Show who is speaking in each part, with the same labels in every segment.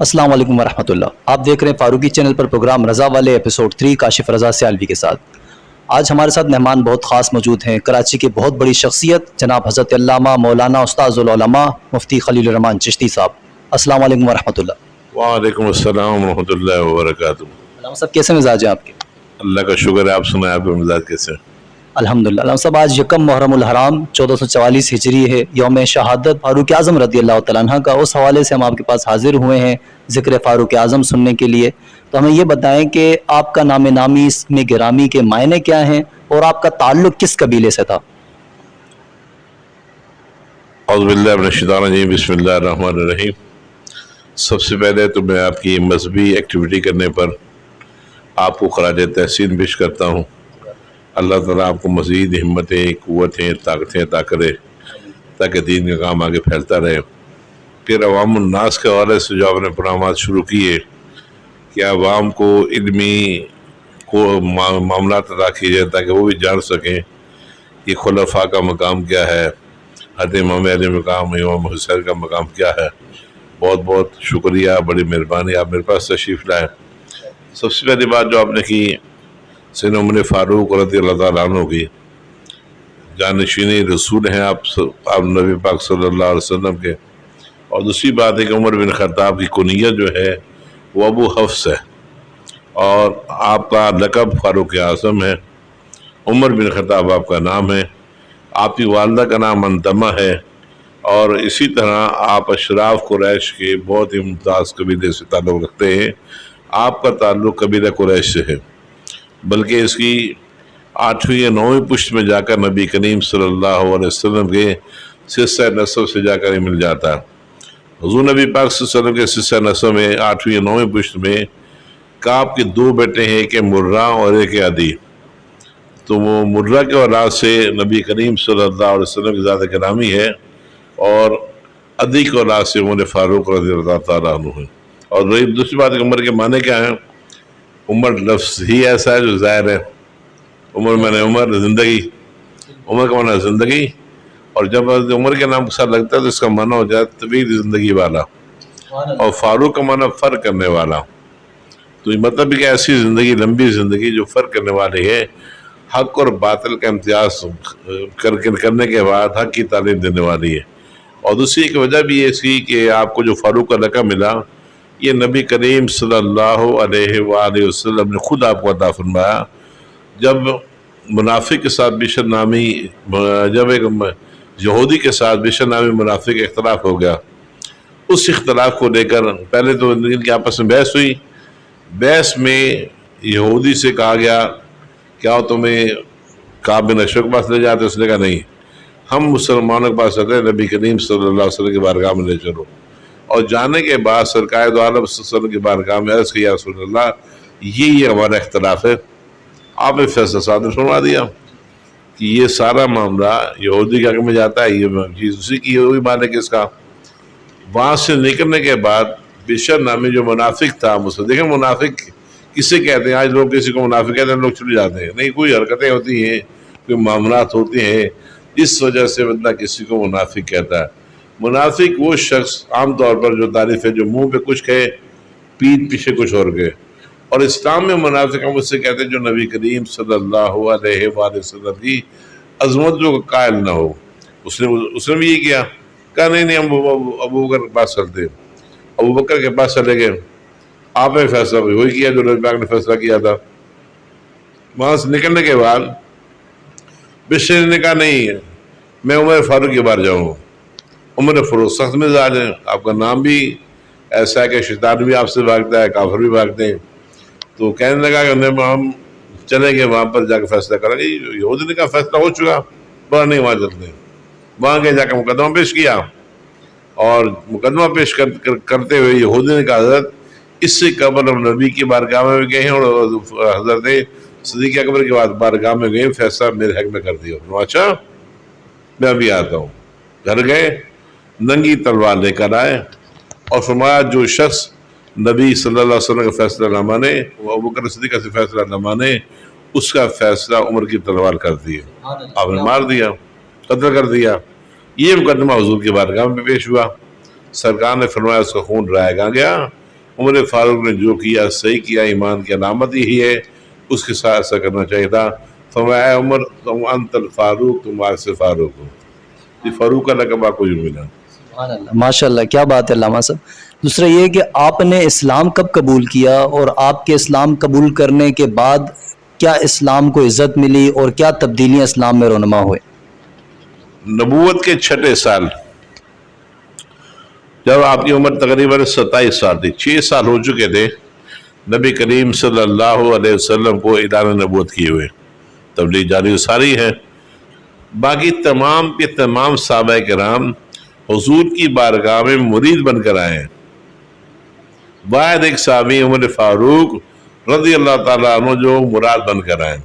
Speaker 1: السلام علیکم ورحمۃ اللہ. آپ دیکھ رہے ہیں فاروقی چینل پر پروگرام رضا والے ایپیسوڈ 3 کاشف رضا سیالوی کے ساتھ. آج ہمارے ساتھ مہمان بہت خاص موجود ہیں. کراچی کے بہت بڑی شخصیت جناب حضرت علامہ مولانا استاذ العلماء مفتی خلیل الرحمان چشتی صاحب. السلام علیکم ورحمۃ اللہ.
Speaker 2: وعلیکم السلام ورحمۃ اللہ وبرکاتہ.
Speaker 1: علامہ صاحب کیسے مزاج ہیں آپ کے؟
Speaker 2: اللہ کا شکر ہے. آپ سنائیں آپ کے مزاج کیسے ہیں؟
Speaker 1: الحمدللہ. علامہ صاحب آج یکم محرم الحرام 1444 ہجری ہے، یوم شہادت فاروق اعظم رضی اللہ تعالیٰ عنہ کا. اس حوالے سے ہم آپ کے پاس حاضر ہوئے ہیں ذکر فاروق اعظم سننے کے لیے. تو ہمیں یہ بتائیں کہ آپ کا نام نامی اسم گرامی کے معنی کیا ہیں اور آپ کا تعلق کس قبیلے سے تھا؟
Speaker 2: اعوذ باللہ من الشیطان الرجیم. بسم اللہ الرحمن الرحیم. سب سے پہلے تو میں آپ کی مذہبی ایکٹیویٹی کرنے پر آپ کو خراج تحسین پیش کرتا ہوں. اللہ تعالیٰ آپ کو مزید ہمتیں، قوتیں، طاقتیں عطا کرے تاکہ دین کا کام آگے پھیلتا رہے. پھر عوام الناس کے حوالے سے جو آپ نے پروگرامات شروع کیے کہ عوام کو علمی معاملات عطا کیے جائیں تاکہ وہ بھی جان سکیں کہ خلفاء کا مقام کیا ہے، حضرت امام علیہ مقام، امام حسین کا مقام کیا ہے. بہت بہت شکریہ، بڑی مہربانی آپ میرے پاس تشریف لائیں. سب سے پہلی بات جو آپ نے کی سیدنا عمر فاروق رضی اللہ تعالیٰ عنہ کی جانشینی رسول ہیں آپ نبی پاک صلی اللہ علیہ وسلم کے. اور دوسری بات ہے کہ عمر بن خطاب کی کنیت جو ہے وہ ابو حفص ہے اور آپ کا لقب فاروق اعظم ہے. عمر بن خطاب آپ کا نام ہے، آپ کی والدہ کا نام انتمہ ہے، اور اسی طرح آپ اشراف قریش کے بہت ہی ممتاز قبیلے سے تعلق رکھتے ہیں. آپ کا تعلق قبیلہ قریش سے ہے، بلکہ اس کی 8ویں یا 9ویں پشت میں جا کر نبی کریم صلی اللہ علیہ وسلم کے سلسلہ نسب سے جا کر ہی مل جاتا ہے. حضور نبی پاک صلی اللہ علیہ وسلم کے سلسلہ نسب میں 8ویں یا 9ویں پشت میں کعب کے 2 بیٹے ہیں، ایک مرہ اور ایک عدی. تو وہ مرہ کے اولاد سے نبی کریم صلی اللہ علیہ وسلم کی ذات گرامی ہے، اور عدی کے اولاد سے عمر فاروق رضی اللہ تعالیٰ عنہ ہے. اور دوسری بات ہے کہ عمر کے معنی کیا ہیں؟ عمر لفظ ہی ایسا ہے جو ظاہر ہے. عمر میں نے عمر زندگی، عمر کا معنی زندگی، اور جب عمر کے نام کے ساتھ لگتا ہے تو اس کا معنی ہو جائے طویل زندگی والا، اور فاروق کا معنی فرق کرنے والا. تو یہ مطلب کہ ایسی زندگی، لمبی زندگی جو فرق کرنے والی ہے، حق اور باطل کا امتیاز کرنے کے بعد حق کی تعلیم دینے والی ہے. اور دوسری ایک وجہ بھی یہ سی کہ آپ کو جو فاروق کا لقب ملا یہ نبی کریم صلی اللہ علیہ وآلہ وسلم نے خود آپ کو عطا فرمایا. جب منافق کے ساتھ بشر نامی، جب ایک یہودی کے ساتھ بشر نامی منافق اختلاف ہو گیا، اس اختلاف کو لے کر پہلے تو ان کے آپس میں بحث ہوئی. بحث میں یہودی سے کہا گیا کیا تمہیں کعب بن اشرف کے پاس لے جاتے؟ اس نے کہا نہیں، ہم مسلمانوں کے پاس آتے ہیں، نبی کریم صلی اللہ علیہ وسلم کی بارگاہ میں لے چلو. اور جانے کے بعد سرکار دو عالم صلی اللہ علیہ وسلم کی بارگاہ میں عرض کیا، یا رسول اللہ یہ ہمارا اختلاف ہے. آپ نے فیصلہ صادر فرما دیا کہ یہ سارا معاملہ یہودی کے حق میں جاتا ہے، یہ چیز اسی کی ہوئی مالک اس کا. وہاں سے نکلنے کے بعد بشر نامی جو منافق تھا، دیکھیں منافق کسے کہتے ہیں؟ آج لوگ کسی کو منافق کہتے ہیں، لوگ چلے جاتے ہیں. نہیں، کوئی حرکتیں ہوتی ہیں، کوئی معاملات ہوتے ہیں، اس وجہ سے بندہ کسی کو منافق کہتا ہے. منافق وہ شخص عام طور پر جو تعریف ہے جو منہ پہ کچھ کہے پیٹھ پیچھے کچھ اور کہے. اور اسلام میں منافق ہم اس سے کہتے ہیں جو نبی کریم صلی اللہ علیہ وآلہ وسلم کی عظمت جو قائل نہ ہو. اس نے بھی یہ کیا، کہا نہیں ہم ابو بکر کے پاس چلتے ہیں. ابو بکر کے پاس چلے گئے، آپ نے فیصلہ وہی کیا جو نبی پاک نے فیصلہ کیا تھا. وہاں سے نکلنے کے بعد بشر نے کہا نہیں میں عمر فاروق کے بار جاؤں. عمر فاروق سخت مزاج ہے، آپ کا نام بھی ایسا ہے کہ شیطان بھی آپ سے بھاگتا ہے، کافر بھی بھاگتے ہیں. تو کہنے لگا کہ ہم چلیں گے وہاں پر جا کے فیصلہ کریں گے. یہودی نے کہا فیصلہ ہو چکا، بڑا نہیں وہاں چلتے ہیں. وہاں گئے، جا کے مقدمہ پیش کیا، اور مقدمہ پیش کرتے ہوئے یہودی نے کہا حضرت اس سے قبل ہم نبی کی بارگاہ میں بھی گئے ہیں اور حضرت صدیق اکبر کی بارگاہ میں گئے، فیصلہ میرے حق میں کر دیا. اچھا میں ابھی آتا ہوں. گھر گئے، ننگی تلوار لے کر آئے، اور فرمایا جو شخص نبی صلی اللہ علیہ وسلم کا فیصلہ نہ مانے، وہ ابوبکر صدیق کا فیصلہ نہ مانے، اس کا فیصلہ عمر کی تلوار کر دی. آپ نے مار دیا، قتل کر دیا. یہ مقدمہ حضور کی بارگاہ میں پیش ہوا. سرکار نے فرمایا اس کا خون رائے گا گیا، عمر فاروق نے جو کیا صحیح کیا، ایمان کی علامت یہی ہے، اس کے ساتھ ایسا کرنا چاہیے تھا۔ فرمایا اے عمر تم انت الفاروق، تم آج سے فاروق ہو، یہ فاروق کا لقب آپ کو جو ملا۔
Speaker 1: سبحان اللہ، ماشاء اللہ، کیا بات ہے علامہ صاحب۔ دوسرا یہ کہ آپ نے اسلام کب قبول کیا، اور آپ کے اسلام قبول کرنے کے بعد کیا اسلام کو عزت ملی اور کیا تبدیلیاں اسلام میں رونما ہوئے؟
Speaker 2: نبوت کے 6 سال، جب آپ کی عمر تقریباً 27 سال تھی، 6 سال ہو چکے تھے نبی کریم صلی اللہ علیہ وسلم کو اعلان نبوت کیے ہوئے، تبلیغ جاری و ساری ہے۔ باقی تمام کے تمام صحابہ کرام حضور کی بارگاہ میں مرید بن کر آئے ہیں۔ واحد ایک صحابی عمر فاروق رضی اللہ تعالیٰ عنہ جو مراد بن کر آئے۔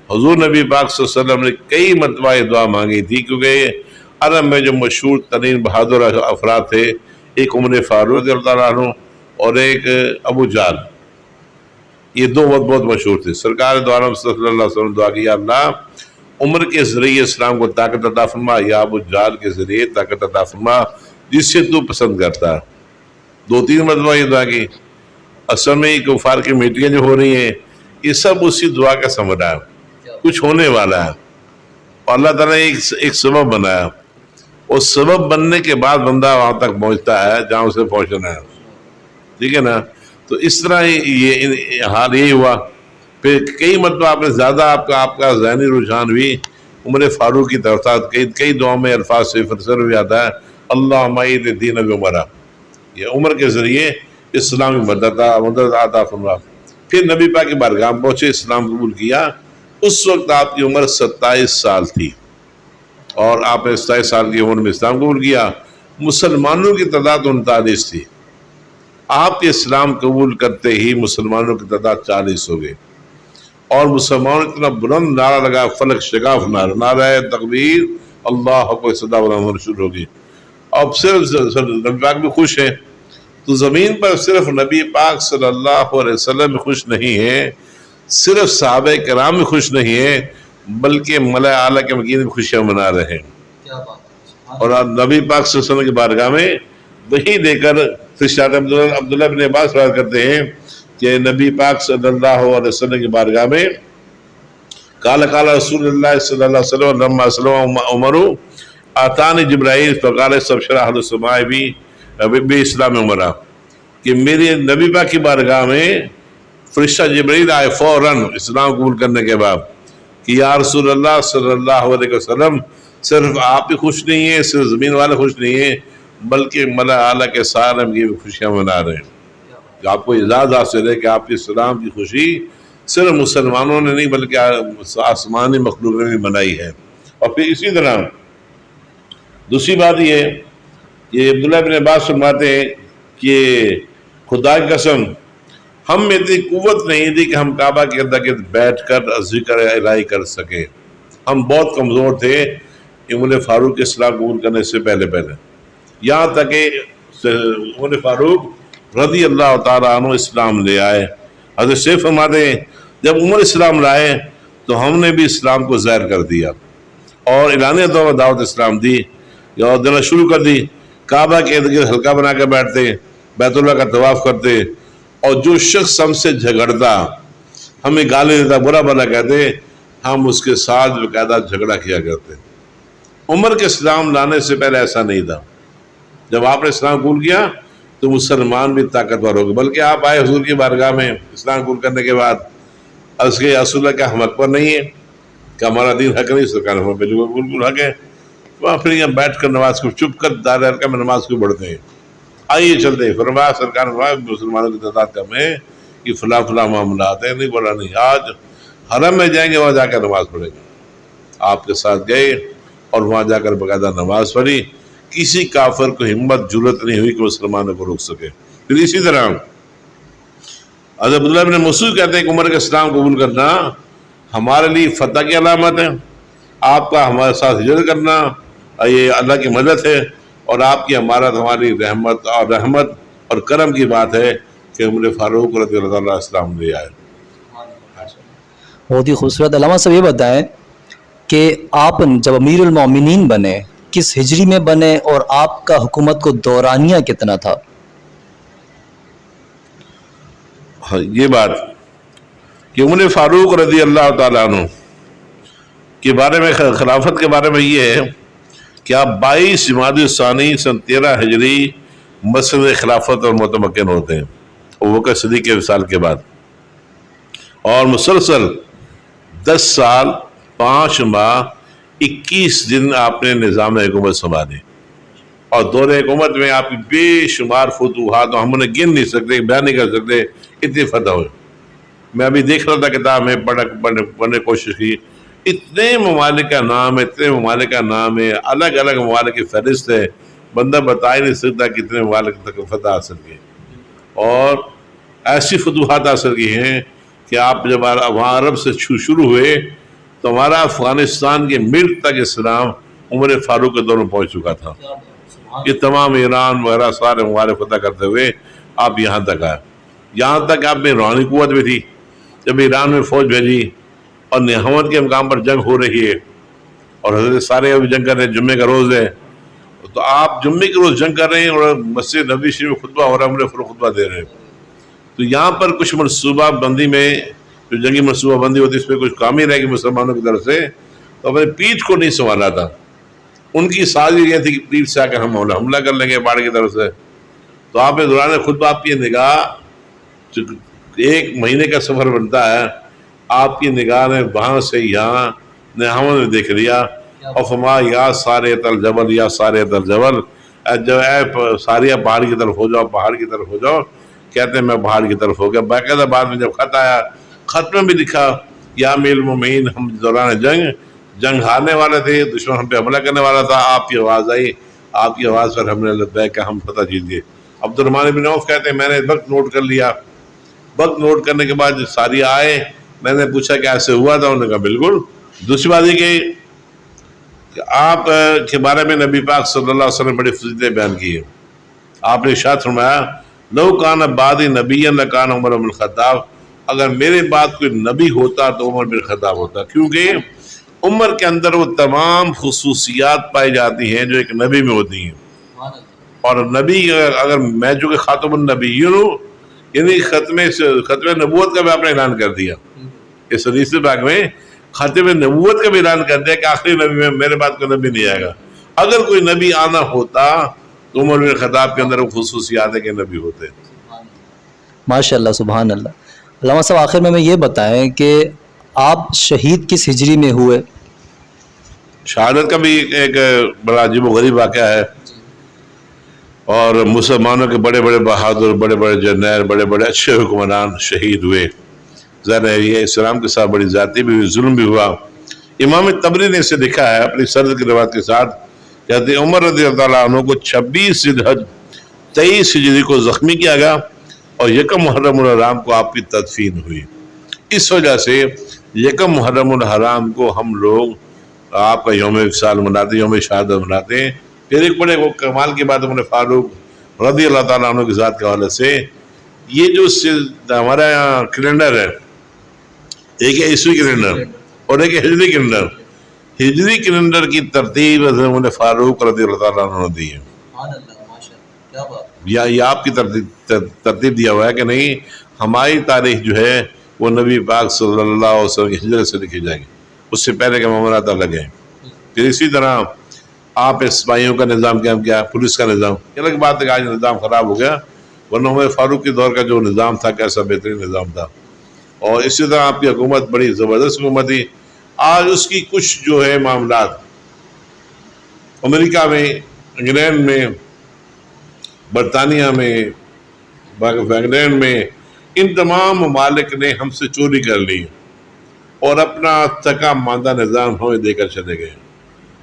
Speaker 2: حضور نبی پاک صلی اللہ علیہ وسلم نے کئی مرتبہ یہ دعا مانگی تھی، کیونکہ عرب میں جو مشہور ترین بہادر افراد تھے، ایک عمر فاروق رضی اللہ تعالیٰ عنہ اور ایک ابو جہل، یہ دو بہت مشہور تھے۔ سرکار دو عالم صلی اللہ علیہ وسلم دعا کی، یا اللہ عمر کے ذریعے اسلام کو طاقت عطا فرما، یا ابو جہل کے ذریعے طاقت عطا فرما جس سے تو پسند کرتا۔ 2-3 مرتبہ یہ دعا کی۔ اصل میں یہ کفار کی میٹنگیں جو ہو رہی ہیں، یہ سب اسی دعا کا ثمرہ ہے، کچھ ہونے والا ہے، اور اللہ تعالیٰ نے ایک سبب بنایا، اور سبب بننے کے بعد بندہ وہاں تک پہنچتا ہے جہاں اسے پہنچنا ہے، ٹھیک ہے نا۔ تو اس طرح یہ حال یہی ہوا۔ پھر کئی مرتبہ آپ نے زیادہ آپ کا ذہنی رجحان بھی عمر فاروق کی طرف تھا۔ کئی دعاؤں میں الفاظ سے فسر بھی آتا ہے، اللہ معید دین ابی عمرہ، یہ عمر کے ذریعے اسلام کی مدد عطا فرما۔ پھر نبی پاک کی بارگاہ میں پہنچے، اسلام قبول کیا۔ اس وقت آپ کی عمر 27 سال تھی، اور آپ نے 27 سال کی عمر میں اسلام قبول کیا۔ مسلمانوں کی تعداد 39 تھی، آپ کے اسلام قبول کرتے ہی مسلمانوں کی تعداد 40 ہو گئی، اور مسلمانوں اتنا بلند نعرہ لگا، فلک شگاف نعرہ تکبیر، اللہ کو صدا بلند شروع ہوگی۔ اب صرف نبی پاک بھی خوش ہیں، تو زمین پر صرف نبی پاک صلی اللہ علیہ وسلم خوش نہیں ہیں، صرف صحابہ کرام بھی خوش نہیں ہیں، بلکہ ملائے اعلیٰ کے مکین بھی خوشیاں منا رہے ہیں۔ اور نبی پاک صلی اللہ علیہ وسلم کی بارگاہ میں وہی دے کر عبداللہ بن عباس روایت کرتے ہیں کہ نبی پاک صلی اللہ علیہ وسلم کی بارگاہ میں قال رسول اللہ صلی اللہ علیہ وسلم لما اسلم عمر آتانی جبرائیل فقال استبشر اہل السماء بھی اسلام عمرہ، کہ میرے نبی پاک کی بارگاہ میں فرشتہ جبرائیل آئے فوراً اسلام قبول کرنے کے بعد، کہ یا رسول اللہ صلی اللہ علیہ وسلم صرف آپ ہی خوش نہیں ہیں، صرف زمین والے خوش نہیں ہیں، بلکہ ملا اعلیٰ کے سارے کی بھی خوشیاں منا رہے ہیں۔ آپ کو اعزاز حاصل ہے کہ آپ کے اسلام کی خوشی صرف مسلمانوں نے نہیں بلکہ آسمانی مخلوق نے بھی منائی ہے۔ اور پھر اسی طرح دوسری بات یہ عبداللہ بن عباس فرماتے ہیں کہ خدا کی قسم ہم میں اتنی قوت نہیں تھی کہ ہم کعبہ کے ارد گرد بیٹھ کر ذکر الہی کر سکیں، ہم بہت کمزور تھے عمر فاروق کے اسلام قبول کرنے سے پہلے، یہاں تک کہ عمر فاروق رضی اللہ تعالیٰ عنہ اسلام لے آئے۔ حضرت شیخ فرماتے ہیں جب عمر اسلام لائے تو ہم نے بھی اسلام کو ظاہر کر دیا اور اعلانیہ طور پر دعوت اسلام دی اور دینا شروع کر دی۔ کعبہ کے ارد گرد حلقہ بنا کر بیٹھتے، بیت اللہ کا طواف کرتے، اور جو شخص ہم سے جھگڑتا، ہمیں گالی دیتا، برا بھلا کہتے، ہم اس کے ساتھ باقاعدہ جھگڑا کیا کرتے۔ عمر کے اسلام لانے سے پہلے ایسا نہیں تھا۔ جب آپ نے اسلام قبول کیا تو مسلمان بھی طاقتور ہو گئے، بلکہ آپ آئے حضور کی بارگاہ میں اسلام قبول کرنے کے بعد، عرض کے رسول اللہ کیا ہم حق پر نہیں ہیں، کہ ہمارا دین حق نہیں؟ سرکار ہم بالکل حق ہے۔ وہاں پھر یہاں بیٹھ کر نماز کو چپ کر دار حلقہ میں نماز کو پڑھتے ہیں، آئیے چلتے ہیں۔ فرمایا سرکار مسلمانوں کی تعداد کم ہے، کہ فلاں معاملات ہیں، نہیں بولا نہیں، آج حرم میں جائیں گے، وہاں جا کر نماز پڑھیں گے۔ آپ کے ساتھ گئے اور وہاں جا کر باقاعدہ نماز پڑھی، کسی کافر کو ہمت جرت نہیں ہوئی کہ مسلمانوں کو روک سکے۔ پھر اسی طرح حضرت عبداللہ بن مسعود کہتے ہیں کہ عمر کا اسلام قبول کرنا ہمارے لیے فتح کی علامت ہے، آپ کا ہمارے ساتھ ہجرت کرنا یہ اللہ کی مدد ہے، اور آپ کی امارت ہماری رحمت اور کرم کی بات ہے کہ عمر فاروق رضی اللہ عنہ اسلام لے آئے۔
Speaker 1: بہت ہی خوبصورت۔ علامہ صاحب یہ بتائیں کہ آپ جب امیر المومنین بنے کس ہجری میں بنے، اور آپ کا حکومت کو دورانیہ کتنا تھا؟
Speaker 2: یہ بات کہ عمر فاروق رضی اللہ تعالیٰ عنہ کے بارے میں، خلافت کے بارے میں یہ ہے کہ آپ 22 جمادی الثانی سن 13 ہجری مسجد خلافت اور متمکن ہوتے ہیں ابوبکر صدیق کے وصال کے بعد، اور مسلسل 10 سال 5 ماہ 21 دن آپ نے نظام حکومت سنبھالی، اور دور حکومت میں آپ کی بے شمار فتوحات ہم انہیں گن نہیں سکتے، بیان نہیں کر سکتے، اتنی فتح ہوئے۔ میں ابھی دیکھ رہا تھا کتاب میں پڑھنے کی کوشش کی، اتنے ممالک کا نام ہے، اتنے ممالک کا نام ہے، الگ الگ ممالک کی فہرست ہے، بندہ بتا ہی نہیں سکتا کتنے ممالک تک فتح حاصل کی، اور ایسی فتوحات حاصل کی ہیں کہ آپ جب وہاں عرب سے شروع ہوئے تو ہمارا افغانستان کے ملک تک اسلام عمر فاروق کے دور میں پہنچ چکا تھا۔ یہ تمام ایران وغیرہ سارے ممالک فتح کرتے ہوئے آپ یہاں تک آئے، یہاں تک آپ میں روحانی قوت بھی تھی۔ جب ایران میں فوج بھیجی اور نہاوند کے مقام پر جنگ ہو رہی ہے اور حضرت سارے ابھی جنگ کر رہے ہیں، جمعے کا روز ہے، تو آپ جمعے کے روز جنگ کر رہے ہیں اور مسجد نبوی شریف میں خطبہ ہو رہا ہے، عمر فاروق خطبہ دے رہے ہیں، تو یہاں پر کچھ منصوبہ بندی میں جو جنگی منصوبہ بندی ہوتی ہے اس پہ کچھ کام ہی رہے گی مسلمانوں کی طرف سے، تو اپنے پیٹھ کو نہیں سنبھالا تھا۔ ان کی سازش یہ تھی کہ پیٹھ سے آ کر ہم حملہ کر لیں گے باڑ کی طرف سے، تو آپ نے دوران خطبہ آپ کی نگاہ 1 مہینے کا سفر بنتا ہے، آپ کی نگاہ نے وہاں سے یہاں نہاون میں دیکھ لیا، اور فرما یا ساریۃ الجبل یا ساریۃ الجبل، اے ساریہ پہاڑ کی طرف ہو جاؤ، پہاڑ کی طرف ہو جاؤ۔ کہتے ہیں میں پہاڑ کی طرف ہو گیا۔ باقاعدہ بعد میں جب خط آیا، خط میں بھی لکھا یا امیر المومنین، ہم دوران جنگ ہارنے والے تھے، دشمن ہم پہ حملہ کرنے والا تھا، آپ کی آواز آئی، آپ کی آواز پر ہم نے لبیک کہا، ہم فتح جیت گئے۔ عبد الرحمن بن عوف کہتے ہیں میں نے وقت نوٹ کر لیا، وقت نوٹ کرنے کے بعد جب ساری آئے میں نے پوچھا کہ ایسے ہوا تھا، انہوں نے کہا بالکل۔ دوسری بات یہ کہ آپ کے بارے میں نبی پاک صلی اللہ علیہ وسلم بڑی فضیلتیں بیان کی ہیں۔ آپ نے ارشاد فرمایا لو کان بعدی نبی لکان عمر بن الخطاب، اگر میرے بعد کوئی نبی ہوتا تو عمر بن الخطاب ہوتا، کیونکہ عمر کے اندر وہ تمام خصوصیات پائی جاتی ہیں جو ایک نبی میں ہوتی ہیں، اور نبی اگر میں جو کہ خاتم النبیین ہوں، یعنی ختم نبوت کا بھی آپ نے اعلان کر دیا، اس حدیث پاک میں ختم نبوت کا بھی اعلان کر دیا کہ آخری نبی میں میرے بعد کوئی نبی نہیں آئے گا۔ اگر کوئی نبی آنا ہوتا تو عمر بن خطاب کے اندر وہ خصوصیات ہے کہ نبی ہوتے۔
Speaker 1: ماشاء اللہ، سبحان اللہ۔ علامہ صاحب آخر میں یہ بتائیں کہ آپ شہید کس ہجری میں ہوئے؟
Speaker 2: شہادت کا بھی ایک بڑا عجیب و غریب واقعہ ہے، اور مسلمانوں کے بڑے بڑے بہادر، بڑے بڑے جرنیل، بڑے بڑے اچھے حکمران شہید ہوئے۔ ظاہر ہے یہ اسلام کے ساتھ بڑی زیادتی بھی ہوئی، ظلم بھی ہوا۔ امام طبری نے اسے لکھا ہے اپنی سرد کی روایت کے ساتھ، کہتے عمر رضی اللہ عنہ کو 26 ذی الحج 23 ہجری کو زخمی کیا گیا، اور 1 محرم الحرام کو آپ کی تدفین ہوئی۔ اس وجہ سے 1 محرم الحرام کو ہم لوگ آپ کا یوم وصال مناتے ہیں، یوم شہادت مناتے ہیں۔ پھر ایک بڑے کمال کی بات عمر فاروق رضی اللہ تعالیٰ عنہ کی ذات کے حوالے سے، یہ جو ہمارا یہاں کیلنڈر ہے، ایک ہے عیسوی کیلنڈر اور ایک ہے ہجری کیلنڈر۔ ہجری کیلنڈر کی ترتیب حضرت عمر فاروق رضی اللہ تعالیٰ عنہ نے دی ہے، یا یہ آپ کی ترتیب دیا ہوا ہے کہ نہیں، ہماری تاریخ جو ہے وہ نبی پاک صلی اللہ علیہ وسلم کی ہجرت سے لکھی جائے گی، اس سے پہلے کے معاملات الگ ہیں۔ پھر اسی طرح آپ سپاہیوں کا نظام قائم کیا، پولیس کا نظام، الگ بات ہے کہ آج نظام خراب ہو گیا، ورنہ عمر فاروق کے دور کا جو نظام تھا کیسا بہترین نظام تھا۔ اور اسی طرح آپ کی حکومت بڑی زبردست حکومت تھی۔ آج اس کی کچھ جو ہے معاملات امریکہ میں، انگلینڈ میں، برطانیہ میں، انگلینڈ میں، ان تمام ممالک نے ہم سے چوری کر لی اور اپنا تھکا ماندہ نظام ہمیں دے کر چلے گئے،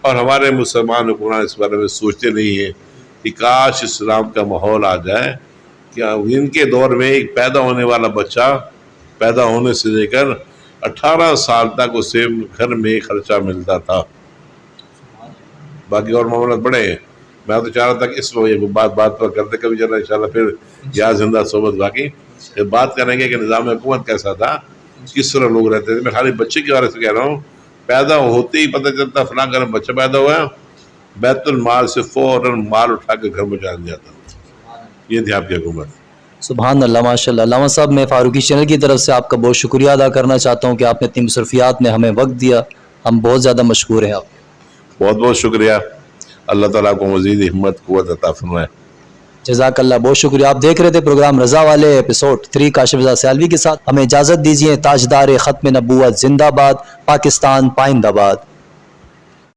Speaker 2: اور ہمارے مسلمان حکمران اس بارے میں سوچتے نہیں ہیں کہ کاش اسلام کا ماحول آ جائے، کیا ان کے دور میں ایک پیدا ہونے والا بچہ پیدا ہونے سے لے کر 18 سال تک اسے گھر میں خرچہ ملتا تھا، باقی اور معاملات بڑے ہیں۔ میں تو چاہ رہا تھا کہ اس بات پر کرتے کبھی چلا انشاءاللہ پھر یا زندہ صحبت باقی بات کریں گے کہ نظام حکومت کیسا تھا، کس طرح لوگ رہتے تھے۔ میں خالی بچے کے بارے سے کہہ رہا ہوں، پیدا ہوتے ہی پتہ چلتا فلاں گھر میں بچہ پیدا ہوا ہے، بیت المال سے فوراً مال اٹھا کے گھر میں ڈال دیا تھا۔ یہ تھی آپ کی حکومت۔
Speaker 1: سبحان اللہ، ماشاء اللہ۔ علامہ صاحب، میں فاروقی چینل کی طرف سے آپ کا بہت شکریہ ادا کرنا چاہتا ہوں کہ آپ نے اتنی مصروفیات میں ہمیں وقت دیا، ہم بہت زیادہ مشکور ہیں آپ۔
Speaker 2: بہت بہت شکریہ، اللہ تعالیٰ کو مزید ہمت قوت عطا فرمائے۔
Speaker 1: جزاک اللہ، بہت شکریہ۔ آپ دیکھ رہے تھے پروگرام رضا والے ایپیسوڈ 3 کاشف رضا سیالوی کے ساتھ۔ ہمیں اجازت دیجیے، تاجدار ختم نبوت زندہ باد، پاکستان پائندہ باد۔